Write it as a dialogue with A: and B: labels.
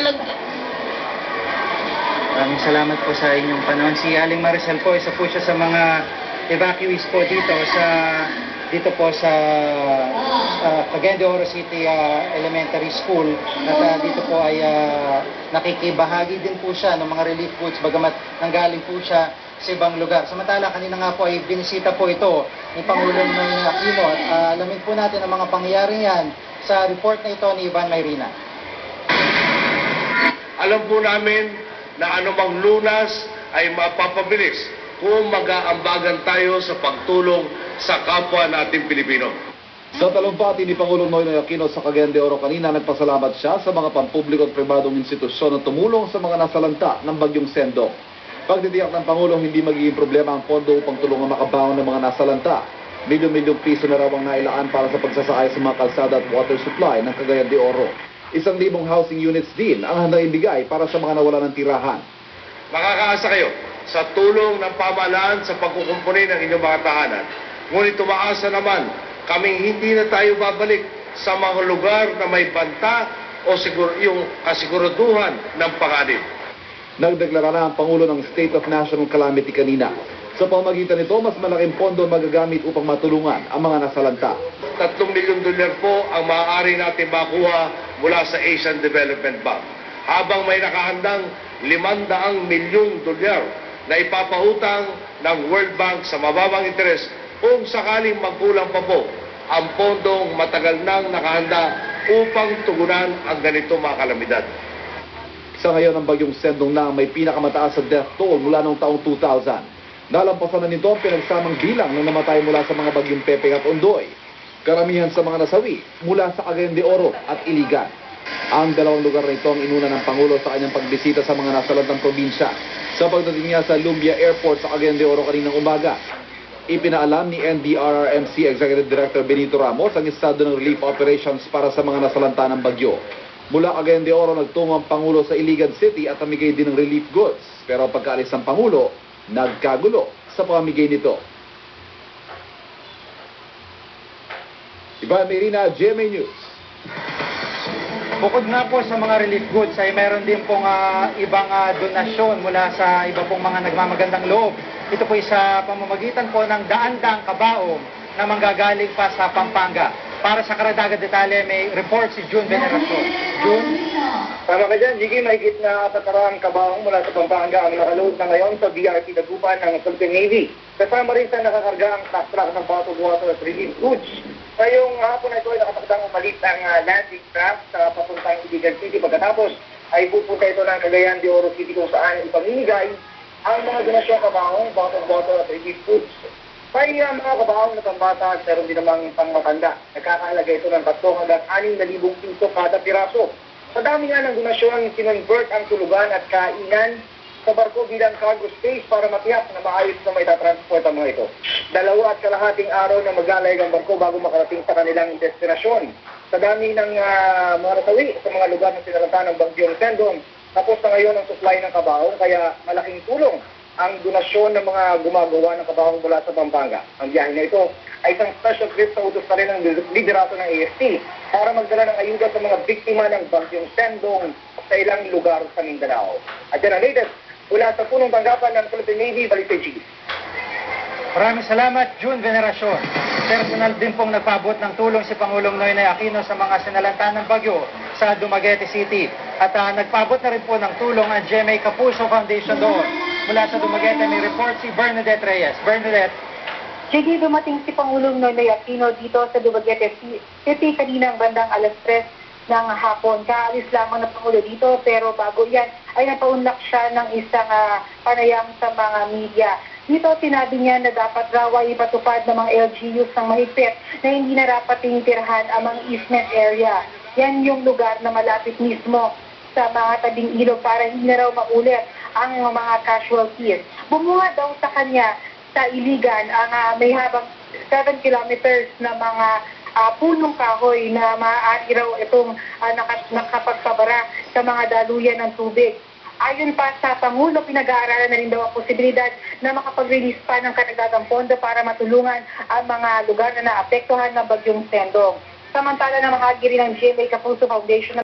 A: nalalagyan.
B: Maraming salamat po sa inyong panahon. Si Aling Maricel po, isa po siya sa mga evacuees po dito po sa Cagayan de Oro City Elementary School. At dito po ay nakikibahagi din po siya ng mga relief goods bagamat nanggaling po siya sa ibang lugar. Samantala, kanina nga po ay binisita po ito ni Pangulong Noynoy Aquino at alamin po natin ang mga pangyayaring yan sa report na ito ni Ivan Mayrina.
C: Alam po namin na anumang lunas ay mapapabilis kung mag-aambagan tayo sa pagtulong sa kapwa nating Pilipino.
D: Sa talumpati ni Pangulong Noynoy Aquino sa Cagayan de Oro kanina, nagpasalamat siya sa mga pampubliko at pribadong institusyon na tumulong sa mga nasalanta ng bagyong Sendong. Pagtitiyak ng Pangulong hindi magiging problema ang pondo upang tulungan makabaon ng mga nasalanta. Milyon-milyong piso na raw ang nailaan para sa pagsasakay sa mga kalsada at water supply ng Cagayan de Oro. 1,000 housing units din ang handang ibigay para sa mga nawala ng tirahan.
C: Makakaasa kayo sa tulong ng pamahalaan sa pagkukumpuni ng inyong mga tahanan. Ngunit tumaasa naman, kaming hindi na tayo babalik sa mga lugar na may banta o yung kasiguraduhan ng panganib.
D: Nagdeklara na ang Pangulo ng State of National Calamity kanina. Sa pamagitan nito, mas malaking pondo magagamit upang matulungan ang mga nasalanta.
C: 3 milyong dolyar po ang maaari natin makuha mula sa Asian Development Bank. Habang may nakahandang 500 milyong dolyar na ipapahutang ng World Bank sa mababang interes kung sakaling magkulang pa po ang pondong matagal nang nakahanda upang tugunan ang ganito mga kalamidad.
D: Sa ngayon, ang bagyong Sendong na may pinakamataas sa death toll mula noong taong 2000. Nalampasan na nito ang pinagsamang bilang ng namatay mula sa mga bagyong Pepeng at Ondoy. Karamihan sa mga nasawi mula sa Cagayan de Oro at Iligan. Ang dalawang lugar na ito ang inuna ng Pangulo sa kanyang pagbisita sa mga nasalantang probinsya. Sa pagdating niya sa Lumbia Airport sa Cagayan de Oro kaninang umaga, ipinaalam ni NDRRMC Executive Director Benito Ramos ang estado ng relief operations para sa mga nasalanta ng bagyo. Mula Cagayan de Oro, nagtungo ang Pangulo sa Iligan City at namigay din ng relief goods. Pero pagkaalis ng Pangulo, nagkagulo sa pamigay nito. Ivan Mayrina, GMA News.
B: Bukod nga po sa mga relief goods ay meron din pong ibang donasyon mula sa iba pong mga nagmamagandang loob. Ito po ay sa pamamagitan po ng daan-daang kabaong na manggagaling pa sa Pampanga. Para sa karagdagang detalye, may report si June Veneracion. June?
E: Tama ka dyan, Jiggy, mahigit na 400 kabaong mula sa Pampanga ang nakaload na ngayon sa BRT Dagupan ng Philippine Navy. Kasama rin sa nakakarga ang truck ng bottled water at relief goods. Ngayong hapon na ito ay nakatakdang umalit ang landing craft sa papuntang Iligan City. Pagkatapos ay pupunta ito ng Cagayan de Oro City kung saan ipamimigay ang mga donasyon kabaong, bottled water at relief goods. May mga kabaong na pambata at meron din namang pangmatanda. Nagkakahalaga ito ng 3 hanggang 6,000 piso kada piraso. Sa dami nga ng donasyon, kinonvert ang tulugan at kainan sa barko bilang cargo space para matiyak na maayos na may tatransport ang mga ito. 2.5 araw na maglalayag ang barko bago makarating sa kanilang destinasyon. Sa dami ng mga nasawi sa mga lugar na sinalanta ng bagyong Sendong, tapos na ngayon ang supply ng kabaong kaya malaking tulong ang donasyon ng mga gumagawa ng kabaong mula sa Pampanga. Ang biyahe na ito ay isang special trip sa utos na rin ng liderato ng AFP para magdala ng ayuda sa mga biktima ng bagyong Sendong sa ilang lugar sa Mindanao. At yan ang latest mula sa punong tanggapan ng Philippine Navy, Balite G.
B: Maraming salamat, June Veneracion. Personal din pong nagpaabot ng tulong si Pangulong Noynoy Aquino sa mga sinalanta ng bagyo sa Dumaguete City. At nagpaabot na rin po ng tulong ang GMA Kapuso Foundation doon. Mula sa Dumaguete, may report si Bernadette Reyes. Bernadette.
F: Sige, dumating si Pangulong Noynoy Aquino dito sa Dumaguete City kaninang bandang 3:00 ng hapon. Kaalis lamang ng Pangulo dito pero bago yan ay napaunlak siya ng isang panayam sa mga media. Dito sinabi niya na dapat raw ay ipatupad ng mga LGUs ng mahigpit na hindi na dapat tinitirahan ang mga easement area. Yan yung lugar na malapit mismo sa mga tabing ilog para hindi na raw maulit ang mga casualties. Bumuha daw sa kanya sa Iligan ang may habang 7 kilometers na mga punong kahoy na maaari raw itong nakapagpabara sa mga daluyan ng tubig. Ayon pa sa Pangulo, pinag-aaralan na rin daw ang posibilidad na makapag-release pa ng karagdagang pondo para matulungan ang mga lugar na naapektuhan ng bagyong Sendong. Samantala, namahagi rin ng GMA Kapuso Foundation